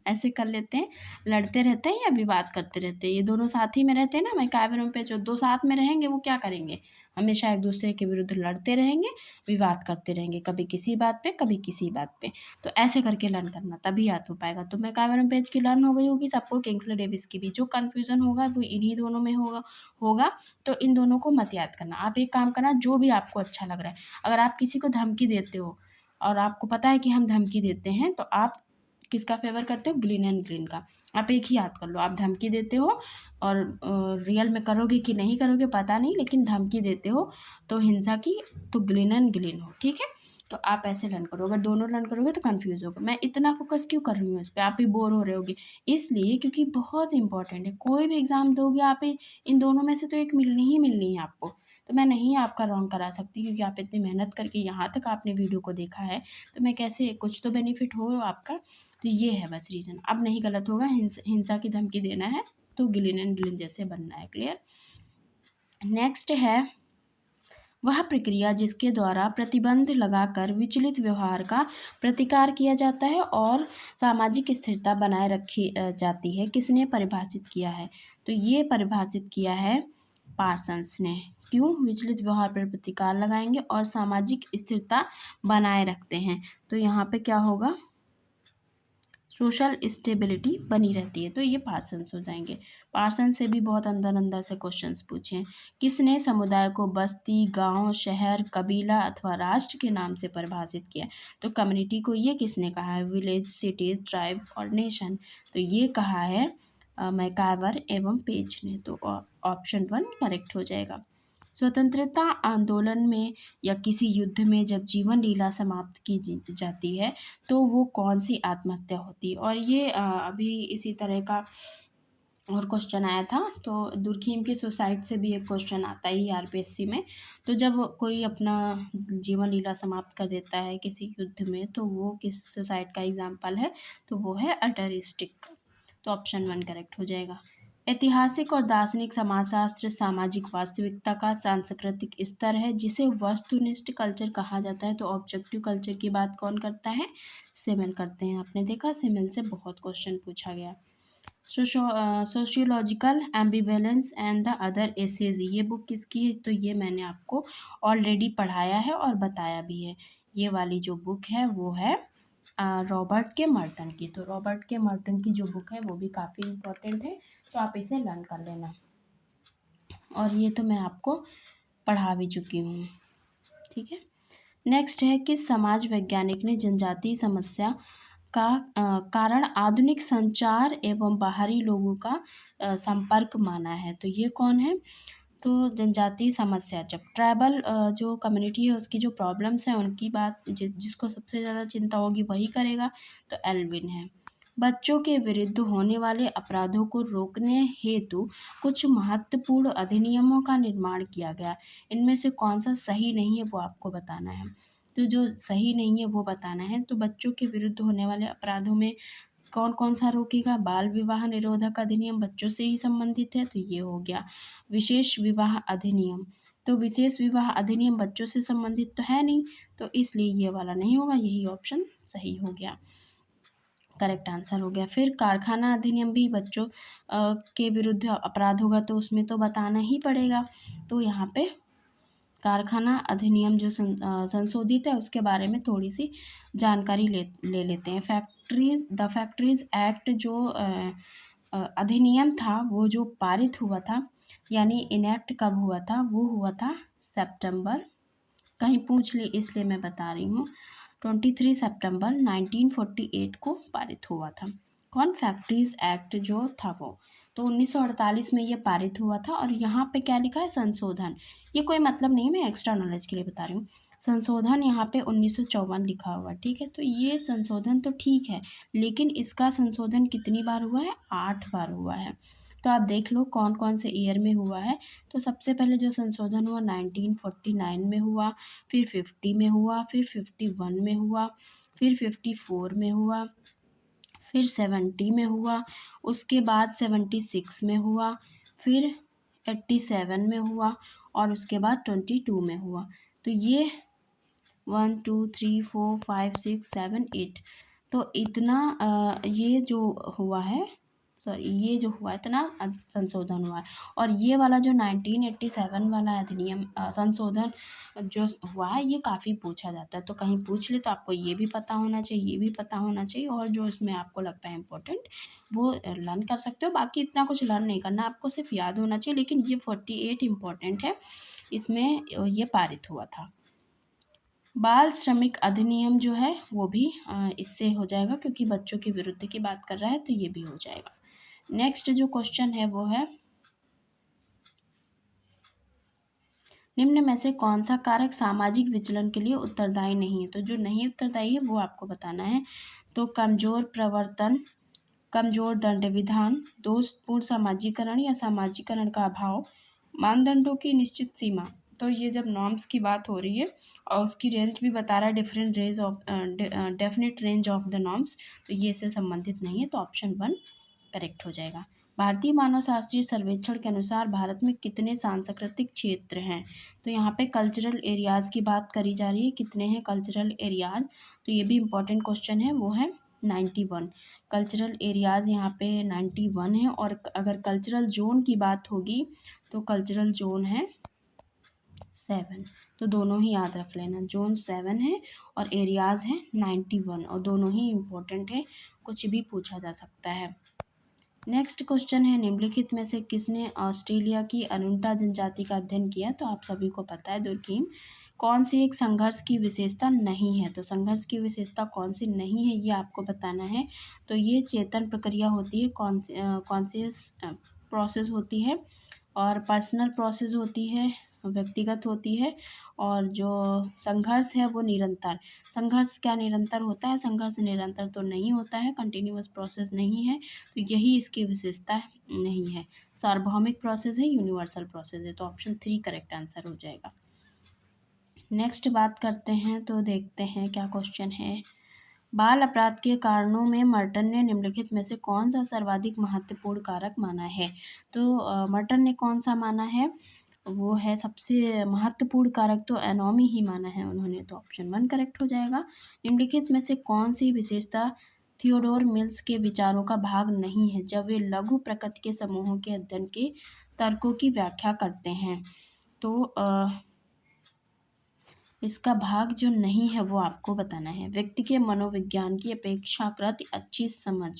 ऐसे कर लेते हैं, लड़ते रहते हैं या विवाद करते रहते हैं। ये दोनों साथ ही में रहते हैं ना, मैकाइवर और पेज जो दो साथ में रहेंगे वो क्या करेंगे, हमेशा एक दूसरे के विरुद्ध लड़ते रहेंगे, विवाद करते रहेंगे, कभी किसी बात पे कभी किसी बात पे। तो ऐसे करके लर्न करना, तभी याद हो पाएगा। तो मैकाइवर और पेज की लर्न हो गई होगी सबको, किंग्सले डेविस की भी। जो कन्फ्यूज़न होगा वो इन्हीं दोनों में होगा। तो इन दोनों को मत याद करना। आप एक काम करना, जो भी आपको अच्छा लग रहा है, अगर आप किसी को धमकी देते हो और आपको पता है कि हम धमकी देते हैं, तो आप किसका फेवर करते हो, ग्रीन एंड ग्रीन का। आप एक ही याद कर लो, आप धमकी देते हो और रियल में करोगे कि नहीं करोगे पता नहीं, लेकिन धमकी देते हो तो हिंसा की, तो ग्रीन एंड ग्रीन हो, ठीक है। तो आप ऐसे लर्न करो, अगर दोनों लर्न करोगे तो कंफ्यूज होगा। मैं इतना फोकस क्यों कर रही हूँ इस पर, आप भी बोर हो रहे होगे, इसलिए क्योंकि बहुत इंपॉर्टेंट है। कोई भी एग्ज़ाम दोगे आप, इन दोनों में से तो एक मिलनी है आपको। तो मैं नहीं आपका रॉन्ग करा सकती, क्योंकि आप इतनी मेहनत करके यहाँ तक आपने वीडियो को देखा है, तो मैं कैसे, कुछ तो बेनिफिट हो आपका। तो ये है बस रीज़न। अब नहीं गलत होगा, हिंसा की धमकी देना है तो ग्लिन एंड ग्लिन जैसे बनना है, क्लियर। नेक्स्ट है वह प्रक्रिया जिसके द्वारा प्रतिबंध लगाकर विचलित व्यवहार का प्रतिकार किया जाता है और सामाजिक स्थिरता बनाए रखी जाती है, किसने परिभाषित किया है, तो ये परिभाषित किया है पार्सन्स ने। क्यों, विचलित व्यवहार पर प्रतिकार लगाएंगे और सामाजिक स्थिरता बनाए रखते हैं, तो यहाँ पे क्या होगा, सोशल स्टेबिलिटी बनी रहती है। तो ये पार्सन्स हो जाएंगे। पार्सन्स से भी बहुत अंदर से क्वेश्चंस पूछे हैं। किसने समुदाय को बस्ती, गांव, शहर, कबीला अथवा राष्ट्र के नाम से परिभाषित किया, तो कम्युनिटी को ये किसने कहा है, विलेज, सिटी, ट्राइब और नेशन, तो ये कहा है मैकाइवर एवं पेज ने। तो ऑप्शन 1 करेक्ट हो जाएगा। स्वतंत्रता आंदोलन में या किसी युद्ध में जब जीवन लीला समाप्त की जाती है, तो वो कौन सी आत्महत्या होती है। और ये अभी इसी तरह का और क्वेश्चन आया था, तो दुर्खीम की सुसाइड से भी एक क्वेश्चन आता है आरपीएससी में। तो जब कोई अपना जीवन लीला समाप्त कर देता है किसी युद्ध में, तो वो किस सुसाइड का एग्जाम्पल है, तो वो है अल्टरिस्टिक। तो ऑप्शन 1 करेक्ट हो जाएगा। ऐतिहासिक और दार्शनिक समाजशास्त्र सामाजिक वास्तविकता का सांस्कृतिक स्तर है जिसे वस्तुनिष्ठ कल्चर कहा जाता है। तो ऑब्जेक्टिव कल्चर की बात कौन करता है, सिमिल करते हैं। आपने देखा सिमिल से बहुत क्वेश्चन पूछा गया। Sociological ambivalence and the other essays, ये बुक किसकी है, तो ये मैंने आपको ऑलरेडी पढ़ाया है और बताया भी है। ये वाली जो बुक है वो है रॉबर्ट के मर्टन की। तो रॉबर्ट के मर्टन की जो बुक है वो भी काफ़ी इम्पोर्टेंट है, तो आप इसे लर्न कर लेना। और ये तो मैं आपको पढ़ा भी चुकी हूँ, ठीक है। नेक्स्ट है, किस समाज वैज्ञानिक ने जनजातीय समस्या का कारण आधुनिक संचार एवं बाहरी लोगों का संपर्क माना है, तो ये कौन है, तो जनजातीय समस्या, जब ट्राइबल जो कम्युनिटी है उसकी जो प्रॉब्लम्स हैं उनकी बात जिसको सबसे ज़्यादा चिंता होगी वही करेगा, तो एल्विन है। बच्चों के विरुद्ध होने वाले अपराधों को रोकने हेतु कुछ महत्वपूर्ण अधिनियमों का निर्माण किया गया, इनमें से कौन सा सही नहीं है वो आपको बताना है। तो जो सही नहीं है वो बताना है। तो बच्चों के विरुद्ध होने वाले अपराधों में कौन कौन सा रोकेगा, बाल विवाह निरोधक अधिनियम बच्चों से ही संबंधित है, तो ये हो गया। विशेष विवाह अधिनियम, तो विशेष विवाह अधिनियम बच्चों से संबंधित तो है नहीं, तो इसलिए ये वाला नहीं होगा, यही ऑप्शन सही हो गया, करेक्ट आंसर हो गया। फिर कारखाना अधिनियम भी बच्चों के विरुद्ध अपराध होगा, तो उसमें तो बताना ही पड़ेगा। तो यहाँ पे कारखाना अधिनियम जो संशोधित है उसके बारे में थोड़ी सी जानकारी ले लेते हैं। फैक्ट्रीज एक्ट जो अधिनियम था वो जो पारित हुआ था, यानी इनैक्ट कब हुआ था, वो हुआ था सितंबर, कहीं पूछ ले इसलिए मैं बता रही हूँ, 23 सितंबर 1948 को पारित हुआ था। कौन? फैक्ट्रीज एक्ट जो था वो। तो 1948 में ये पारित हुआ था। और यहाँ पे क्या लिखा है? संशोधन। ये कोई मतलब नहीं, मैं एक्स्ट्रा नॉलेज के लिए बता रही हूँ। संशोधन यहाँ पे 1954 लिखा हुआ, ठीक है। तो ये संशोधन तो ठीक है, लेकिन इसका संशोधन कितनी बार हुआ है? 8 बार हुआ है। तो आप देख लो कौन कौन से ईयर में हुआ है। तो सबसे पहले जो संशोधन हुआ 1949 में हुआ, फिर 50 में हुआ, फिर 51 में हुआ, फिर 54 में हुआ, फिर 70 में हुआ, उसके बाद 76 में हुआ, फिर 87 में हुआ, और उसके बाद 22 में हुआ। तो ये 1 2 3 4 5 6 7 8, तो इतना ये जो हुआ है, सॉरी ये जो हुआ इतना संशोधन हुआ है। और ये वाला जो 1987 वाला अधिनियम संशोधन जो हुआ है, ये काफ़ी पूछा जाता है। तो कहीं पूछ ले तो आपको ये भी पता होना चाहिए, ये भी पता होना चाहिए, और जो इसमें आपको लगता है इम्पोर्टेंट वो लर्न कर सकते हो। बाकी इतना कुछ लर्न नहीं करना, आपको सिर्फ याद होना चाहिए। लेकिन ये 48 इम्पोर्टेंट है, इसमें ये पारित हुआ था। बाल श्रमिक अधिनियम जो है वो भी इससे हो जाएगा, क्योंकि बच्चों के विरुद्ध की बात कर रहा है, तो ये भी हो जाएगा। नेक्स्ट जो क्वेश्चन है वो है, निम्न में से कौन सा कारक सामाजिक विचलन के लिए उत्तरदायी नहीं है? तो जो नहीं उत्तरदायी है वो आपको बताना है। तो कमजोर प्रवर्तन, कमजोर दंड विधान, दोषपूर्ण सामाजिकरण या सामाजिकरण का अभाव, मानदंडों की निश्चित सीमा। तो ये जब नॉर्म्स की बात हो रही है और उसकी रेंज भी बता रहा है, different range of definite range of the norms, तो ये इससे संबंधित नहीं है। तो ऑप्शन 1 करेक्ट हो जाएगा। भारतीय मानव शास्त्रीय सर्वेक्षण के अनुसार भारत में कितने सांस्कृतिक क्षेत्र हैं? तो यहाँ पे कल्चरल एरियाज़ की बात करी जा रही है, कितने हैं कल्चरल एरियाज़? तो ये भी इम्पोर्टेंट क्वेश्चन है, वो है 91। कल्चरल एरियाज़ यहाँ पे 91 है। और अगर कल्चरल जोन की बात होगी तो कल्चरल जोन है 7। तो दोनों ही याद रख लेना, जोन 7 है और एरियाज़ हैं 91, और दोनों ही इम्पोर्टेंट है, कुछ भी पूछा जा सकता है। नेक्स्ट क्वेश्चन है, निम्नलिखित में से किसने ऑस्ट्रेलिया की अनूठा जनजाति का अध्ययन किया? तो आप सभी को पता है, दुर्कीम। कौन सी एक संघर्ष की विशेषता नहीं है? तो संघर्ष की विशेषता कौन सी नहीं है, ये आपको बताना है। तो ये चेतन प्रक्रिया होती है, कॉन्शियस प्रोसेस होती है, और पर्सनल प्रोसेस होती है, व्यक्तिगत होती है, और जो संघर्ष है वो निरंतर। संघर्ष क्या निरंतर होता है? संघर्ष निरंतर तो नहीं होता है, कंटिन्यूअस प्रोसेस नहीं है, तो यही इसकी विशेषता नहीं है। सार्वभौमिक प्रोसेस है, यूनिवर्सल प्रोसेस है। तो ऑप्शन 3 करेक्ट आंसर हो जाएगा। नेक्स्ट बात करते हैं, तो देखते हैं क्या क्वेश्चन है। बाल अपराध के कारणों में मर्टन ने निम्नलिखित में से कौन सा सर्वाधिक महत्वपूर्ण कारक माना है? तो मर्टन ने कौन सा माना है? वो है सबसे महत्वपूर्ण कारक, तो एनोमी ही माना है उन्होंने। तो ऑप्शन 1 करेक्ट हो जाएगा। निम्नलिखित में से कौन सी विशेषता थियोडोर मिल्स के विचारों का भाग नहीं है, जब वे लघु प्रकृति के समूहों के अध्ययन के तर्कों की व्याख्या करते हैं? तो इसका भाग जो नहीं है वो आपको बताना है। व्यक्ति के मनोविज्ञान की अपेक्षाकृत अच्छी समझ,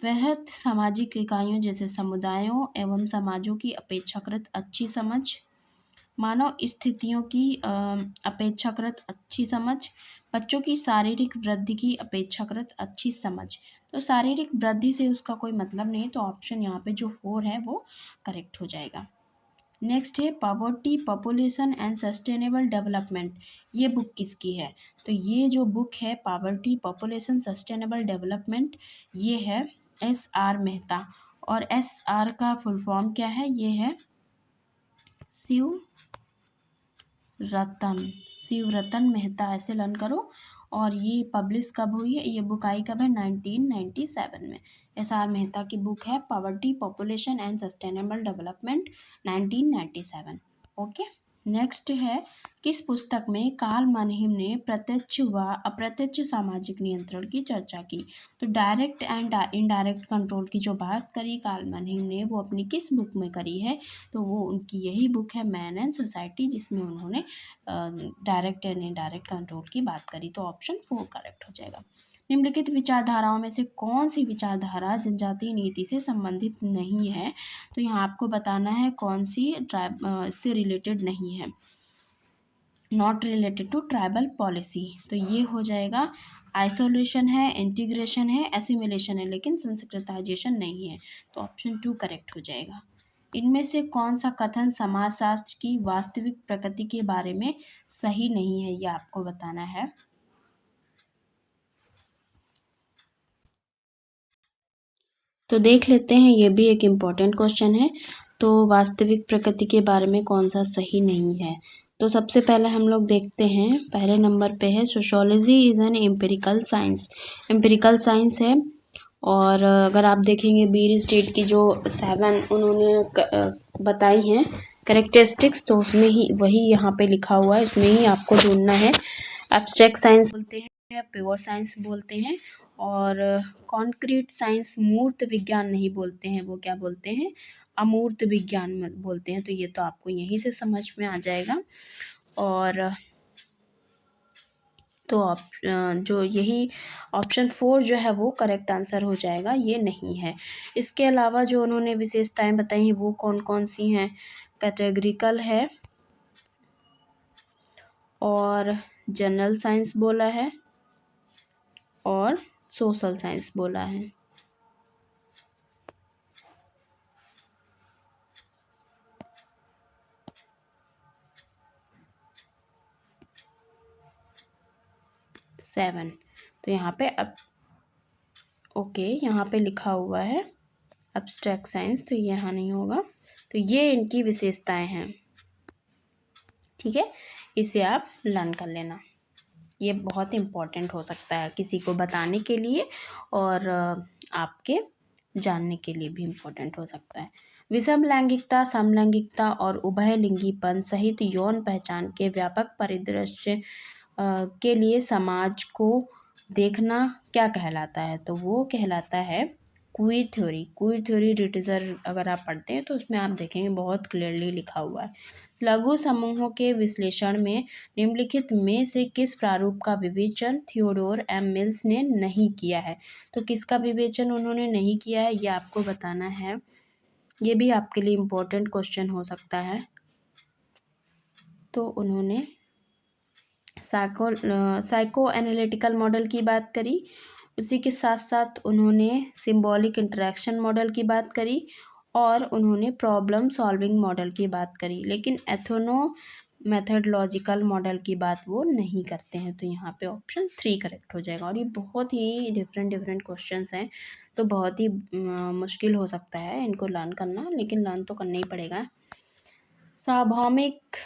वृहत सामाजिक इकाइयों जैसे समुदायों एवं समाजों की अपेक्षाकृत अच्छी समझ, मानव स्थितियों की अपेक्षाकृत अच्छी समझ, बच्चों की शारीरिक वृद्धि की अपेक्षाकृत अच्छी समझ। तो शारीरिक वृद्धि से उसका कोई मतलब नहीं, तो ऑप्शन यहाँ पे जो 4 है वो करेक्ट हो जाएगा। नेक्स्ट है poverty population and sustainable development. ये बुक किसकी है? तो ये जो बुक है पॉवर्टी पॉपुलेशन सस्टेनेबल डेवलपमेंट, ये है SR मेहता। और SR का फुल फॉर्म क्या है? ये है शिव रतन मेहता, ऐसे लर्न करो। और ये पब्लिश कब हुई है? ये बुक आई कब है? 1997 में। SR मेहता की बुक है poverty population and sustainable development, 1997। Okay. Next है, किस पुस्तक में कार्ल मनहिम ने प्रत्यक्ष व अप्रत्यक्ष सामाजिक नियंत्रण की चर्चा की? तो डायरेक्ट एंड इनडायरेक्ट कंट्रोल की जो बात करी कार्ल मनहिम ने, वो अपनी किस बुक में करी है? तो वो उनकी यही बुक है मैन एंड सोसाइटी, जिसमें उन्होंने डायरेक्ट एंड इनडायरेक्ट कंट्रोल की बात करी। तो ऑप्शन 4 करेक्ट हो जाएगा। निम्नलिखित विचारधाराओं में से कौन सी विचारधारा जनजातीय नीति से संबंधित नहीं है? तो यहाँ आपको बताना है कौन सी ट्राइब इससे रिलेटेड नहीं है, not related to tribal policy. तो ये हो जाएगा आइसोलेशन है, इंटीग्रेशन है, एसिमिलेशन है, लेकिन संस्कृताइजेशन नहीं है। तो ऑप्शन 2 करेक्ट हो जाएगा। इनमें से कौन सा कथन समाजशास्त्र की वास्तविक प्रकृति के बारे में सही नहीं है, ये आपको बताना है। तो देख लेते हैं, ये भी एक इम्पॉर्टेंट क्वेश्चन है। तो वास्तविक प्रकृति के बारे में कौन सा सही नहीं है? तो सबसे पहले हम लोग देखते हैं, पहले नंबर पे है sociology is an empirical science. Empirical science है। और अगर आप देखेंगे बीर स्टेट की जो 7 उन्होंने बताई हैं करेक्टरिस्टिक्स, तो उसमें ही वही यहाँ पे लिखा हुआ है, इसमें ही आपको ढूंढना है। एब्स्ट्रैक्ट साइंस बोलते हैं, प्योर साइंस बोलते हैं, और कॉन्क्रीट साइंस मूर्त विज्ञान नहीं बोलते हैं, वो क्या बोलते हैं, अमूर्त विज्ञान बोलते हैं। तो ये तो आपको यहीं से समझ में आ जाएगा। और तो जो यही ऑप्शन 4 जो है वो करेक्ट आंसर हो जाएगा, ये नहीं है। इसके अलावा जो उन्होंने विशेषताएं बताई हैं वो कौन कौन सी हैं? कैटेगरिकल है, और जनरल साइंस बोला है, और सोशल साइंस बोला है। सेवन। तो यहाँ पे अब ओके, यहाँ पे लिखा हुआ है एब्स्ट्रैक्ट साइंस, तो यहाँ नहीं होगा। तो ये इनकी विशेषताएं हैं, ठीक है, इसे आप लर्न कर लेना। ये बहुत इम्पोर्टेंट हो सकता है किसी को बताने के लिए, और आपके जानने के लिए भी इम्पोर्टेंट हो सकता है। विषम लैंगिकता, समलैंगिकता और उभयलिंगीपन सहित यौन पहचान के व्यापक परिदृश्य के लिए समाज को देखना क्या कहलाता है? तो वो कहलाता है queer theory. Queer theory literature अगर आप पढ़ते हैं तो उसमें आप देखेंगे बहुत क्लियरली लिखा हुआ है। लघु समूहों के विश्लेषण में निम्नलिखित में से किस प्रारूप का विवेचन थियोडोर एम मिल्स ने नहीं किया है? तो किसका विवेचन उन्होंने नहीं किया है, ये आपको बताना है। ये भी आपके लिए इम्पोर्टेंट क्वेश्चन हो सकता है। तो उन्होंने साइको एनालिटिकल मॉडल की बात करी, उसी के साथ साथ उन्होंने सिंबॉलिक इंटरेक्शन मॉडल की बात करी, और उन्होंने प्रॉब्लम सॉल्विंग मॉडल की बात करी, लेकिन एथोनो मेथडलॉजिकल मॉडल की बात वो नहीं करते हैं। तो यहाँ पे ऑप्शन 3 करेक्ट हो जाएगा। और ये बहुत ही डिफरेंट डिफरेंट क्वेश्चंस हैं, तो बहुत ही मुश्किल हो सकता है इनको लर्न करना, लेकिन लर्न तो करना ही पड़ेगा। सार्वभौमिक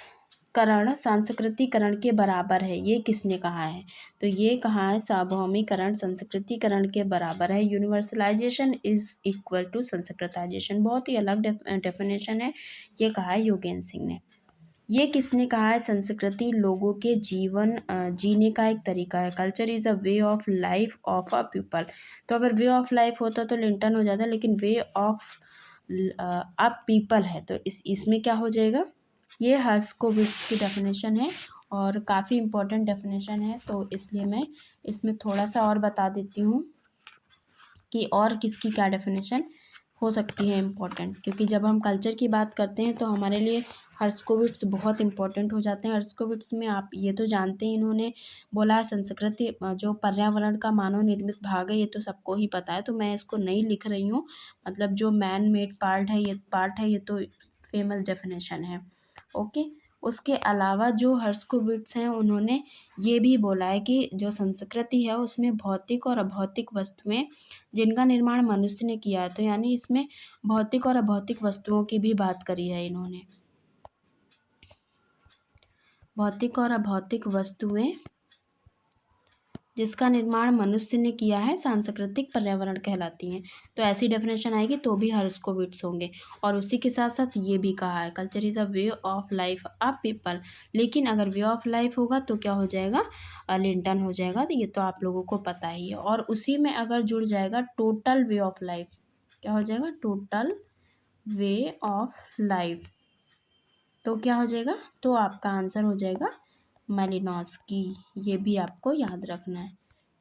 करण सांस्कृतिकरण के बराबर है, ये किसने कहा है? तो ये कहा है सार्वभौमिकरण संस्कृतिकरण के बराबर है। Universalisation is equal to sanskritisation, बहुत ही अलग डेफिनेशन है, ये कहा है योगेंद्र सिंह ने। ये किसने कहा है? संस्कृति लोगों के जीवन जीने का एक तरीका है। Culture is a way of life of a people. तो अगर वे ऑफ लाइफ होता तो लिंटन हो जाता, लेकिन वे ऑफ अ पीपल है, तो इसमें क्या हो जाएगा? ये हर्स्कोविट्ज़ की डेफिनेशन है, और काफ़ी इम्पोर्टेंट डेफिनेशन है, तो इसलिए मैं इसमें थोड़ा सा और बता देती हूँ कि और किसकी क्या डेफिनेशन हो सकती है इम्पोर्टेंट, क्योंकि जब हम कल्चर की बात करते हैं तो हमारे लिए हर्स्कोविट्ज़ बहुत इम्पोर्टेंट हो जाते हैं। हर्स्कोविट्ज़ में आप ये तो जानते हैं, इन्होंने बोला है संस्कृति जो पर्यावरण का मानव निर्मित भाग है, ये तो सबको ही पता है, तो मैं इसको नहीं लिख रही हूँ। मतलब जो मैन मेड पार्ट है, ये तो फेमस डेफिनेशन है। ओके, उसके अलावा जो हर्स्कोविट्ज़ हैं उन्होंने ये भी बोला है कि जो संस्कृति है उसमें भौतिक और अभौतिक वस्तुएं जिनका निर्माण मनुष्य ने किया है, तो यानी इसमें भौतिक और अभौतिक वस्तुओं की भी बात करी है इन्होंने। भौतिक और अभौतिक वस्तुएं जिसका निर्माण मनुष्य ने किया है सांस्कृतिक पर्यावरण कहलाती हैं। तो ऐसी डेफिनेशन आएगी तो भी हर्स्कोविट्ज़ होंगे। और उसी के साथ साथ ये भी कहा है culture is a way of life a people, लेकिन अगर वे ऑफ लाइफ होगा तो क्या हो जाएगा? लिंटन हो जाएगा। तो ये तो आप लोगों को पता ही है। और उसी में अगर जुड़ जाएगा टोटल वे ऑफ लाइफ, क्या हो जाएगा? टोटल वे ऑफ लाइफ, तो क्या हो जाएगा? तो आपका आंसर हो जाएगा मालिनोव्स्की। ये भी आपको याद रखना है,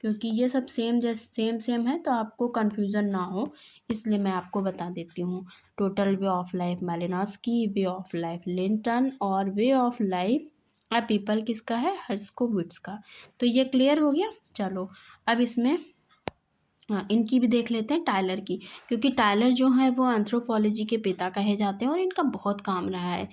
क्योंकि ये सब सेम है तो आपको कन्फ्यूज़न ना हो, इसलिए मैं आपको बता देती हूँ। Total way of life Malinowski, way of life Linton और way of life a people किसका है? हर्स्कोविट्ज़ का। तो ये क्लियर हो गया? चलो अब इसमें हाँ, इनकी भी देख लेते हैं टायलर की, क्योंकि टायलर जो है वो एंथ्रोपोलॉजी के पिता कहे जाते हैं और इनका बहुत काम रहा है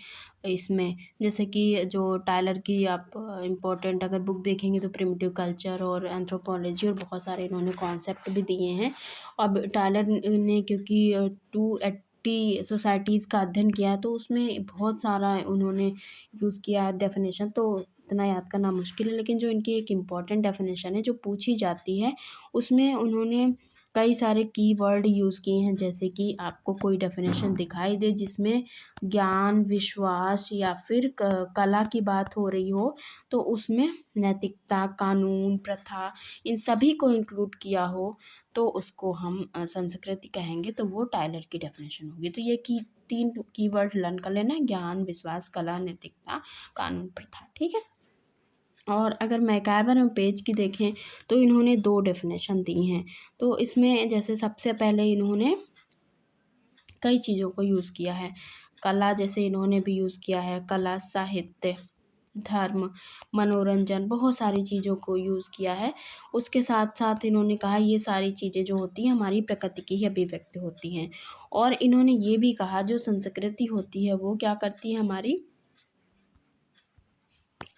इसमें। जैसे कि जो टायलर की आप इम्पोर्टेंट अगर बुक देखेंगे तो प्रिमिटिव कल्चर और एंथ्रोपोलॉजी और बहुत सारे इन्होंने कॉन्सेप्ट भी दिए हैं। अब टायलर ने क्योंकि 280 सोसाइटीज़ का अध्ययन किया है तो उसमें बहुत सारा उन्होंने यूज़ किया है डेफिनेशन, तो इतना याद करना मुश्किल है। लेकिन जो इनकी एक इम्पॉर्टेंट डेफिनेशन है जो पूछी जाती है उसमें उन्होंने कई सारे कीवर्ड यूज़ किए हैं। जैसे कि आपको कोई डेफिनेशन दिखाई दे जिसमें ज्ञान, विश्वास या फिर कला की बात हो रही हो तो उसमें नैतिकता, कानून, प्रथा इन सभी को इंक्लूड किया हो तो उसको हम संस्कृति कहेंगे, तो वो टायलर की डेफिनेशन होगी। तो ये 3 कीवर्ड लर्न कर लेना है, ज्ञान, विश्वास, कला, नैतिकता, कानून, प्रथा। ठीक है। और अगर मैकइवर और पेज की देखें तो इन्होंने 2 डेफिनेशन दी हैं। तो इसमें जैसे सबसे पहले इन्होंने कई चीज़ों को यूज़ किया है। कला जैसे इन्होंने भी यूज़ किया है, कला, साहित्य, धर्म, मनोरंजन, बहुत सारी चीज़ों को यूज़ किया है। उसके साथ-साथ इन्होंने कहा ये सारी चीज़ें जो होती हैं हमारी प्रकृति की ही अभिव्यक्ति होती हैं। और इन्होंने ये भी कहा जो संस्कृति होती है वो क्या करती है, हमारी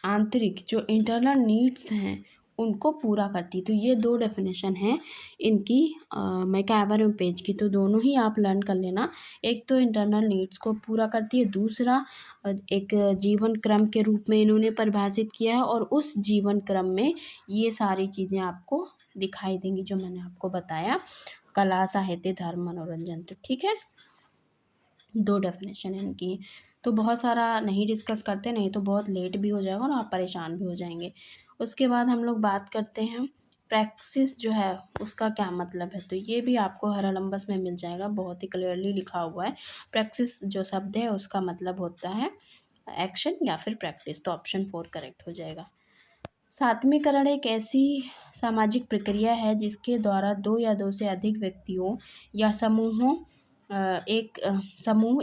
आंतरिक जो इंटरनल नीड्स हैं उनको पूरा करती है। तो ये 2 डेफिनेशन हैं इनकी मैकइवर और पेज की, तो दोनों ही आप लर्न कर लेना। एक तो इंटरनल नीड्स को पूरा करती है, दूसरा एक जीवन क्रम के रूप में इन्होंने परिभाषित किया है और उस जीवन क्रम में ये सारी चीज़ें आपको दिखाई देंगी जो मैंने आपको बताया, कला, साहित्य, धर्म, मनोरंजन। तो ठीक है, 2 डेफिनेशन है इनकी। तो बहुत सारा नहीं डिस्कस करते, नहीं तो बहुत लेट भी हो जाएगा और आप परेशान भी हो जाएंगे। उसके बाद हम लोग बात करते हैं प्रैक्सिस जो है उसका क्या मतलब है। तो ये भी आपको हरालंबस में मिल जाएगा, बहुत ही क्लियरली लिखा हुआ है। प्रैक्सिस जो शब्द है उसका मतलब होता है एक्शन या फिर प्रैक्टिस, तो ऑप्शन 4 करेक्ट हो जाएगा। सात्वीकरण एक ऐसी सामाजिक प्रक्रिया है जिसके द्वारा 2 या 2 से अधिक व्यक्तियों या समूह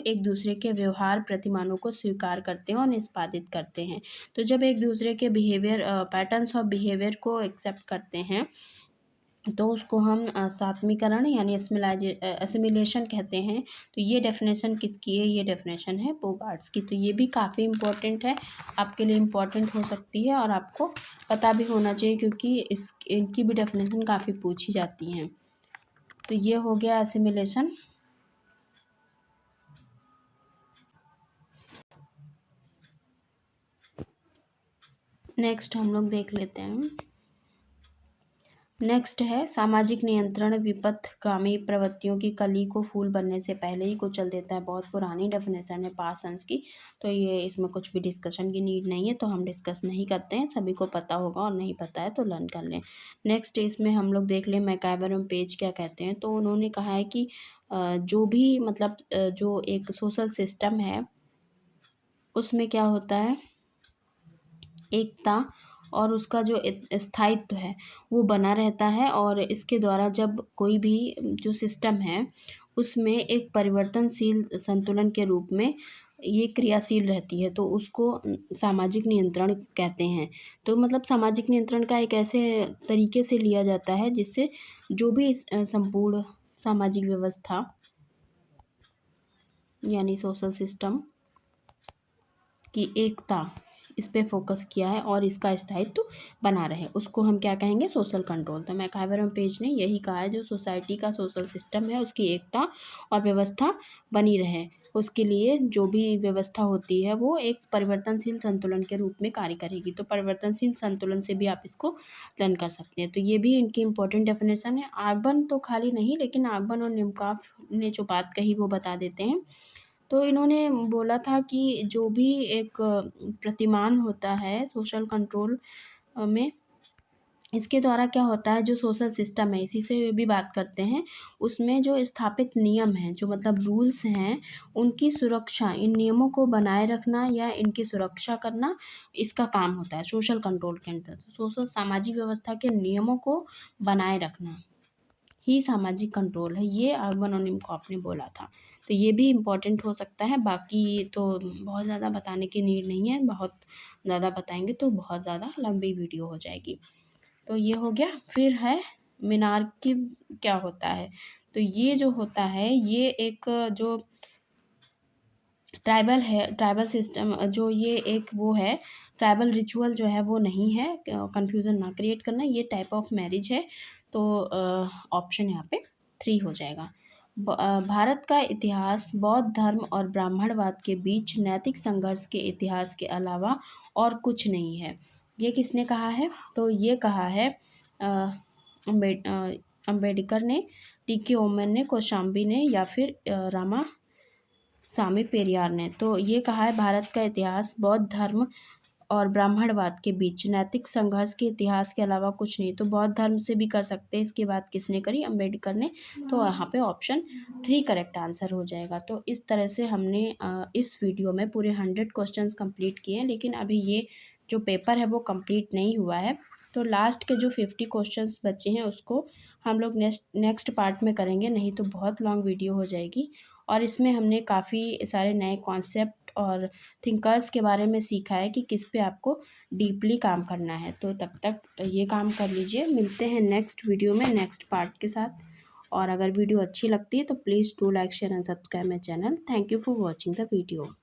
एक दूसरे के व्यवहार प्रतिमानों को स्वीकार करते हैं और निष्पादित करते हैं। तो जब एक दूसरे के बिहेवियर पैटर्न्स ऑफ बिहेवियर को एक्सेप्ट करते हैं तो उसको हम सात्वीकरण यानी एसिमिलेशन कहते हैं। तो ये डेफिनेशन किसकी है? ये डेफिनेशन है बोगार्ड्स की। तो ये भी काफ़ी इम्पोर्टेंट है, आपके लिए इम्पोर्टेंट हो सकती है और आपको पता भी होना चाहिए क्योंकि इनकी भी डेफिनेशन काफ़ी पूछी जाती हैं। तो ये हो गया एसिमिलेशन। नेक्स्ट हम लोग देख लेते हैं। नेक्स्ट है सामाजिक नियंत्रण विपथगामी प्रवृत्तियों की कली को फूल बनने से पहले ही कुचल देता है। बहुत पुरानी डेफिनेशन है पार्सन्स की, तो ये इसमें कुछ भी डिस्कशन की नीड नहीं है, तो हम डिस्कस नहीं करते हैं। सभी को पता होगा और नहीं पता है तो लर्न कर लें। नेक्स्ट इसमें हम लोग देख लें मैकइवर और पेज क्या कहते हैं। तो उन्होंने कहा है कि जो भी मतलब जो एक सोशल सिस्टम है उसमें क्या होता है, एकता और उसका जो स्थायित्व है वो बना रहता है और इसके द्वारा जब कोई भी जो सिस्टम है उसमें एक परिवर्तनशील संतुलन के रूप में ये क्रियाशील रहती है तो उसको सामाजिक नियंत्रण कहते हैं। तो मतलब सामाजिक नियंत्रण का एक ऐसे तरीके से लिया जाता है जिससे जो भी संपूर्ण सामाजिक व्यवस्था यानी सोशल सिस्टम की एकता इस पे फोकस किया है और इसका स्थायित्व बना रहे, उसको हम क्या कहेंगे? Social control. तो मैकइवर और पेज ने यही कहा है जो सोसाइटी का सोशल सिस्टम है उसकी एकता और व्यवस्था बनी रहे, उसके लिए जो भी व्यवस्था होती है वो एक परिवर्तनशील संतुलन के रूप में कार्य करेगी। तो परिवर्तनशील संतुलन से भी आप इसको लर्न कर सकते हैं। तो ये भी इनकी इंपॉर्टेंट डेफिनेशन है। आगमन तो खाली नहीं, लेकिन आगमन और निम्काफ ने जो बात कही वो बता देते हैं। तो इन्होंने बोला था कि जो भी एक प्रतिमान होता है सोशल कंट्रोल में इसके द्वारा क्या होता है, जो सोशल सिस्टम है, इसी से भी बात करते हैं, उसमें जो स्थापित नियम हैं, जो मतलब रूल्स हैं, उनकी सुरक्षा, इन नियमों को बनाए रखना या इनकी सुरक्षा करना, इसका काम होता है सोशल कंट्रोल के अंदर। सोशल सामाजिक व्यवस्था के नियमों को बनाए रखना ही सामाजिक कंट्रोल है। ये आर्गोनोनिम को आपने बोला था, तो ये भी इम्पोर्टेंट हो सकता है। बाकी तो बहुत ज़्यादा बताने की नीड नहीं है, बहुत ज़्यादा बताएंगे तो बहुत ज़्यादा लंबी वीडियो हो जाएगी। तो ये हो गया। फिर है मिनार्की क्या होता है, तो ये जो होता है, ये एक जो ट्राइबल है, ट्राइबल सिस्टम, जो ये एक वो है, ट्राइबल रिचुअल जो है वो नहीं है, कंफ्यूजन ना क्रिएट करना, ये टाइप ऑफ मैरिज है। तो ऑप्शन यहाँ पे 3 हो जाएगा। भारत का इतिहास बौद्ध धर्म और ब्राह्मणवाद के बीच नैतिक संघर्ष के इतिहास के अलावा और कुछ नहीं है। ये किसने कहा है, तो ये कहा है अम्बेडकर ने, टी.के. ओमन ने, कौशाम्बी ने, या फिर रामा स्वामी पेरियार ने। तो ये कहा है भारत का इतिहास बौद्ध धर्म और ब्राह्मणवाद के बीच नैतिक संघर्ष के इतिहास के अलावा कुछ नहीं। तो बौद्ध धर्म से भी कर सकते हैं, इसके बाद किसने करी, अम्बेडकर ने। तो यहाँ पे ऑप्शन 3 करेक्ट आंसर हो जाएगा। तो इस तरह से हमने इस वीडियो में पूरे 100 क्वेश्चंस कंप्लीट किए हैं, लेकिन अभी ये जो पेपर है वो कंप्लीट नहीं हुआ है। तो लास्ट के जो 50 क्वेश्चंस बचे हैं उसको हम लोग नेक्स्ट पार्ट में करेंगे, नहीं तो बहुत लॉन्ग वीडियो हो जाएगी। और इसमें हमने काफ़ी सारे नए कॉन्सेप्ट और थिंकर्स के बारे में सीखा है कि किस पे आपको डीपली काम करना है। तो तब तक ये काम कर लीजिए। मिलते हैं नेक्स्ट वीडियो में नेक्स्ट पार्ट के साथ। और अगर वीडियो अच्छी लगती है तो please do like share and subscribe my channel. Thank you for watching the video.